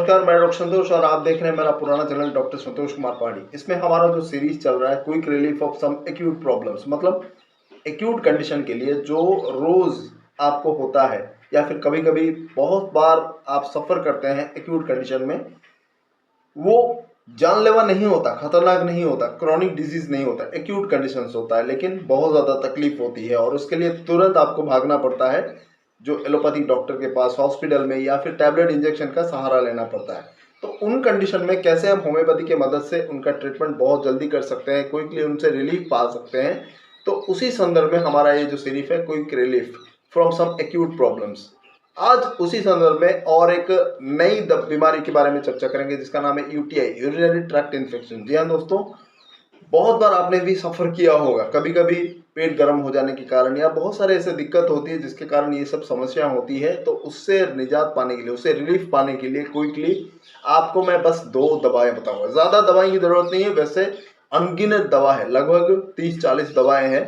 नमस्कार, मैं डॉक्टर संतोष और आप देख रहे हैं मेरा पुराना चैनल डॉक्टर संतोष कुमार पहाड़ी। इसमें हमारा जो सीरीज चल रहा है quick relief of some acute problems, मतलब एक्यूट कंडीशन के लिए जो रोज आपको होता है या फिर कभी कभी बहुत बार आप सफ़र करते हैं एक्यूट कंडीशन में, वो जानलेवा नहीं होता, खतरनाक नहीं होता, क्रॉनिक डिजीज नहीं होता, एक्यूट कंडीशंस होता है, लेकिन बहुत ज़्यादा तकलीफ होती है और उसके लिए तुरंत आपको भागना पड़ता है जो एलोपैथिक डॉक्टर के पास, हॉस्पिटल में, या फिर टैबलेट इंजेक्शन का सहारा लेना पड़ता है। तो उन कंडीशन में कैसे हम होम्योपैथी की मदद से उनका ट्रीटमेंट बहुत जल्दी कर सकते हैं, क्विकली उनसे रिलीफ पा सकते हैं। तो उसी संदर्भ में हमारा ये जो सीरीज है quick relief from some acute problems, आज उसी संदर्भ में और एक नई बीमारी के बारे में चर्चा करेंगे जिसका नाम है यूटीआई, यूरिनरी ट्रैक्ट इन्फेक्शन। जी हाँ दोस्तों, बहुत बार आपने भी सफ़र किया होगा, कभी कभी पेट गर्म हो जाने के कारण या बहुत सारे ऐसे दिक्कत होती है जिसके कारण ये सब समस्या होती है। तो उससे निजात पाने के लिए, उससे रिलीफ पाने के लिए क्विकली आपको मैं बस 2 दवाएं बताऊंगा। ज़्यादा दवाई की ज़रूरत नहीं है, वैसे अनगिनत दवा है, लगभग 30-40 दवाएं हैं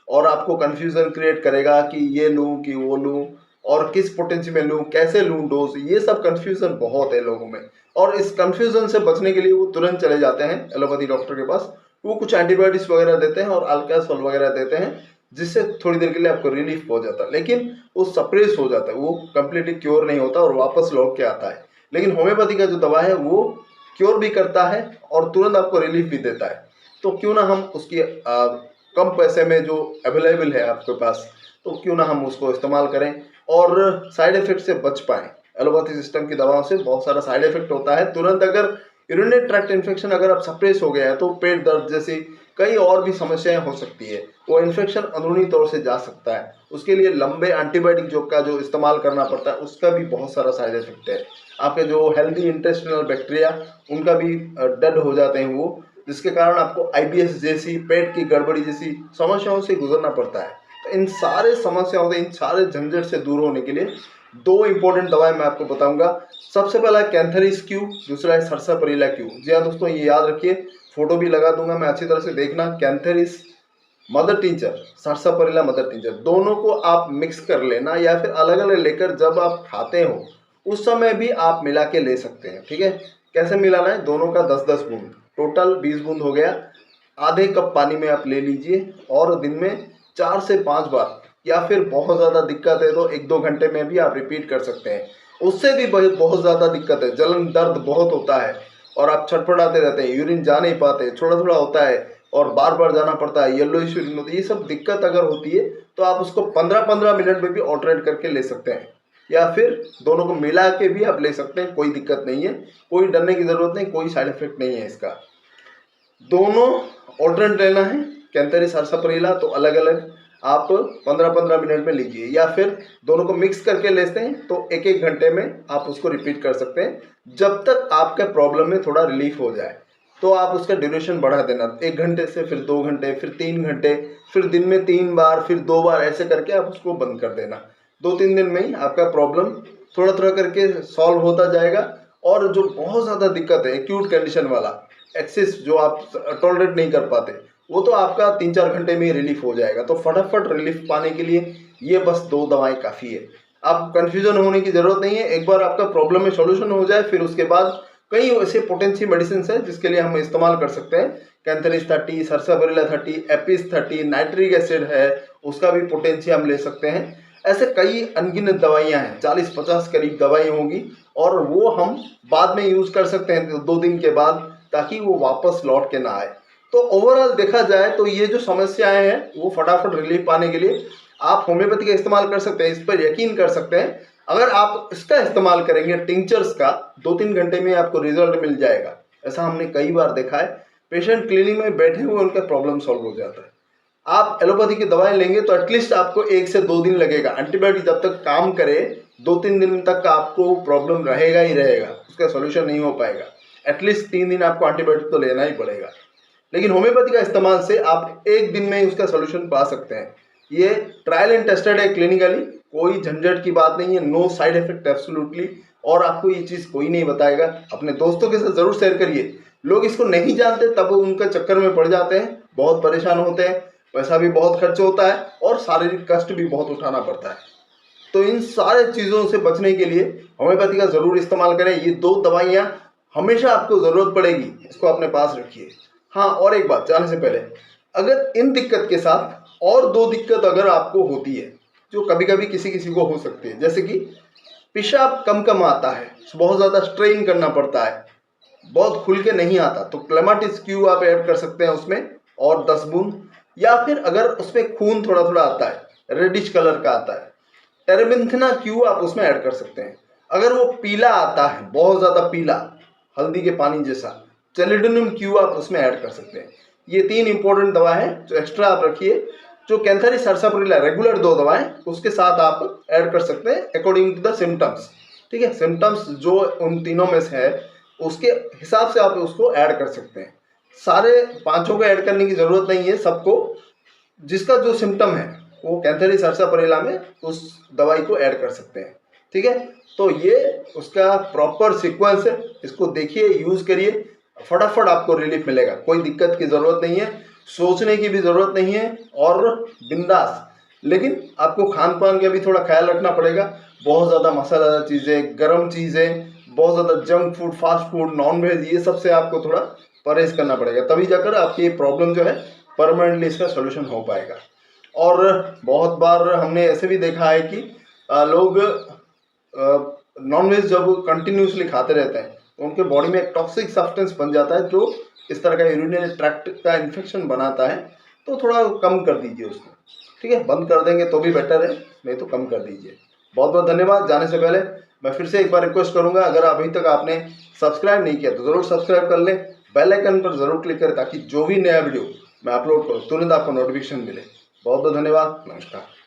और आपको कन्फ्यूज़न क्रिएट करेगा कि ये लूँ कि वो लूँ और किस पोटेंसी में लूँ, कैसे लूँ डोज, ये सब कन्फ्यूज़न बहुत है लोगों में। और इस कन्फ्यूज़न से बचने के लिए वो तुरंत चले जाते हैं एलोपैथी डॉक्टर के पास, वो कुछ एंटीबायोटिक्स वगैरह देते हैं और अल्कासोल वगैरह देते हैं जिससे थोड़ी देर के लिए आपको रिलीफ हो जाता है, लेकिन वो सप्रेस हो जाता है, वो कम्प्लीटली क्योर नहीं होता और वापस लौट के आता है। लेकिन होम्योपैथी का जो दवा है वो क्योर भी करता है और तुरंत आपको रिलीफ भी देता है। तो क्यों ना हम उसकी कम पैसे में जो अवेलेबल है आपके पास, तो क्यों ना हम उसको इस्तेमाल करें और साइड इफेक्ट से बच पाएँ। एलोपैथी सिस्टम की दवाओं से बहुत सारा साइड इफेक्ट होता है तुरंत। अगर यूरिनरी ट्रैक्ट इन्फेक्शन अगर आप सप्रेस हो गया है तो पेट दर्द जैसी कई और भी समस्याएं हो सकती है, वो इन्फेक्शन अंदरूनी तौर से जा सकता है। उसके लिए लंबे एंटीबायोटिक जो इस्तेमाल करना पड़ता है, उसका भी बहुत सारा साइड इफेक्ट है। आपके जो हेल्दी इंटेस्टिनल बैक्टीरिया, उनका भी डेड हो जाते हैं वो, जिसके कारण आपको आईबीएस जैसी, पेट की गड़बड़ी जैसी समस्याओं से गुजरना पड़ता है। तो इन सारे समस्याओं से, इन सारे झंझट से दूर होने के लिए 2 इंपॉर्टेंट दवाएं मैं आपको बताऊंगा। सबसे पहला है कैंथेरिस क्यू, दूसरा है सरसापेरिला क्यू। जी हाँ दोस्तों, ये याद रखिए, फोटो भी लगा दूंगा मैं, अच्छी तरह से देखना। Cantharis mother tincture, sarsaparilla mother tincture, दोनों को आप मिक्स कर लेना या फिर अलग अलग लेकर जब आप खाते हो उस समय भी आप मिला के ले सकते हैं। ठीक है, कैसे मिलाना है? दोनों का 10-10 बूंद, टोटल 20 बूंद हो गया। आधे कप पानी में आप ले लीजिए और दिन में 4 से 5 बार, या फिर बहुत ज़्यादा दिक्कत है तो 1-2 घंटे में भी आप रिपीट कर सकते हैं। उससे भी बहुत ज़्यादा दिक्कत है, जलन दर्द बहुत होता है और आप छटपटाते रहते हैं, यूरिन जा नहीं पाते, थोड़ा थोड़ा होता है और बार बार जाना पड़ता है, येलोइश यूरिन होती है, ये सब दिक्कत अगर होती है तो आप उसको 15-15 मिनट में भी ऑल्टरनेट करके ले सकते हैं, या फिर दोनों को मिला के भी आप ले सकते हैं। कोई दिक्कत नहीं है, कोई डरने की ज़रूरत नहीं, कोई साइड इफेक्ट नहीं है इसका। दोनों ऑल्टरनेट लेना है, कैंथेरिस सरसापेरिला, तो अलग अलग आप 15-15 मिनट में लीजिए, या फिर दोनों को मिक्स करके लेते हैं तो 1-1 घंटे में आप उसको रिपीट कर सकते हैं जब तक आपके प्रॉब्लम में थोड़ा रिलीफ हो जाए। तो आप उसका ड्यूरेशन बढ़ा देना, 1 घंटे से फिर 2 घंटे, फिर 3 घंटे, फिर दिन में 3 बार, फिर 2 बार, ऐसे करके आप उसको बंद कर देना। 2-3 दिन में ही आपका प्रॉब्लम थोड़ा थोड़ा करके सॉल्व होता जाएगा। और जो बहुत ज़्यादा दिक्कत है एक्यूट कंडीशन वाला, एक्सिस जो आप टॉलरेट नहीं कर पाते, वो तो आपका 3-4 घंटे में ही रिलीफ हो जाएगा। तो फटाफट रिलीफ पाने के लिए ये बस 2 दवाएं काफ़ी है। आप कंफ्यूजन होने की ज़रूरत नहीं है, एक बार आपका प्रॉब्लम में सॉल्यूशन हो जाए फिर उसके बाद कई ऐसे पोटेंशियल मेडिसिन है जिसके लिए हम इस्तेमाल कर सकते हैं। कैंथेरिस 30, सरसापेरिला 30, एपिस 30, नाइट्रिक एसिड है, उसका भी पोटेंशियल हम ले सकते हैं। ऐसे कई अनगिनत दवाइयाँ हैं, 40-50 करीब दवाई होंगी और वो हम बाद में यूज़ कर सकते हैं 2 दिन के बाद, ताकि वो वापस लौट के ना आए। तो ओवरऑल देखा जाए तो ये जो समस्याएं हैं वो फटाफट रिलीफ पाने के लिए आप होम्योपैथी का इस्तेमाल कर सकते हैं, इस पर यकीन कर सकते हैं। अगर आप इसका इस्तेमाल करेंगे टिंचर्स का, 2-3 घंटे में आपको रिजल्ट मिल जाएगा। ऐसा हमने कई बार देखा है, पेशेंट क्लिनिक में बैठे हुए उनका प्रॉब्लम सॉल्व हो जाता है। आप एलोपैथी की दवाएं लेंगे तो एटलीस्ट आपको 1 से 2 दिन लगेगा, एंटीबायोटिक जब तक काम करे 2-3 दिन तक आपको प्रॉब्लम रहेगा ही रहेगा, उसका सोल्यूशन नहीं हो पाएगा। एटलीस्ट 3 दिन आपको एंटीबायोटिक तो लेना ही पड़ेगा। लेकिन होम्योपैथी का इस्तेमाल से आप 1 दिन में ही उसका सोल्यूशन पा सकते हैं। ये ट्रायल एंड टेस्टेड है क्लिनिकली, कोई झंझट की बात नहीं है, नो साइड इफेक्ट एब्सोल्युटली। और आपको ये चीज़ कोई नहीं बताएगा। अपने दोस्तों के साथ ज़रूर शेयर करिए, लोग इसको नहीं जानते तब वो उनका चक्कर में पड़ जाते हैं, बहुत परेशान होते हैं, पैसा भी बहुत खर्च होता है और शारीरिक कष्ट भी बहुत उठाना पड़ता है। तो इन सारे चीज़ों से बचने के लिए होम्योपैथी का ज़रूर इस्तेमाल करें। ये 2 दवाइयाँ हमेशा आपको ज़रूरत पड़ेगी, इसको अपने पास रखिए। हाँ, और एक बात जाने से पहले, अगर इन दिक्कत के साथ और 2 दिक्कत अगर आपको होती है, जो कभी-कभी किसी-किसी को हो सकती है, जैसे कि पेशाब कम-कम आता है, बहुत ज़्यादा स्ट्रेन करना पड़ता है, बहुत खुल के नहीं आता, तो क्लेमाटिस क्यू आप ऐड कर सकते हैं उसमें और 10 बूंद। या फिर अगर उसमें खून थोड़ा-थोड़ा आता है, रेडिश कलर का आता है, टेरेबिंथेना क्यू आप उसमें ऐड कर सकते हैं। अगर वो पीला आता है, बहुत ज़्यादा पीला, हल्दी के पानी जैसा, चैलिडोनियम क्यू आप उसमें ऐड कर सकते हैं। ये 3 इंपॉर्टेंट दवा है जो एक्स्ट्रा आप रखिए। जो कैंथरी सर्सापारिल्ला रेगुलर 2 दवाएं, उसके साथ आप ऐड कर सकते हैं अकॉर्डिंग टू द सिम्टम्स। ठीक है, सिम्टम्स जो उन तीनों में से है उसके हिसाब से आप उसको ऐड कर सकते हैं। सारे पांचों को ऐड करने की ज़रूरत नहीं है, सबको जिसका जो सिम्टम है वो कैंथरी सर्सापारिल्ला में उस दवाई को ऐड कर सकते हैं। ठीक है, तो ये उसका प्रॉपर सीक्वेंस है, इसको देखिए, यूज़ करिए, फटाफट आपको रिलीफ मिलेगा। कोई दिक्कत की ज़रूरत नहीं है, सोचने की भी ज़रूरत नहीं है, और बिंदास। लेकिन आपको खान पान का भी थोड़ा ख्याल रखना पड़ेगा। बहुत ज़्यादा मसालेदार चीज़ें, गर्म चीज़ें, बहुत ज़्यादा junk food, fast food, non veg, ये सब से आपको थोड़ा परहेज करना पड़ेगा, तभी जाकर आपकी ये प्रॉब्लम जो है परमानेंटली इसका सोल्यूशन हो पाएगा। और बहुत बार हमने ऐसे भी देखा है कि लोग नॉनवेज जब कंटिन्यूसली खाते रहते हैं तो उनके बॉडी में एक टॉक्सिक सब्सटेंस बन जाता है जो इस तरह का यूरिनरी ट्रैक्ट का इन्फेक्शन बनाता है। तो थोड़ा कम कर दीजिए उसको। ठीक है, बंद कर देंगे तो भी बेटर है, नहीं तो कम कर दीजिए। बहुत बहुत धन्यवाद। जाने से पहले मैं फिर से एक बार रिक्वेस्ट करूंगा, अगर अभी तक आपने सब्सक्राइब नहीं किया तो ज़रूर सब्सक्राइब कर लें, बेल आइकन पर ज़रूर क्लिक करें ताकि जो भी नया वीडियो मैं अपलोड करूँ तुरंत आपको नोटिफिकेशन मिले। बहुत बहुत धन्यवाद। नमस्कार।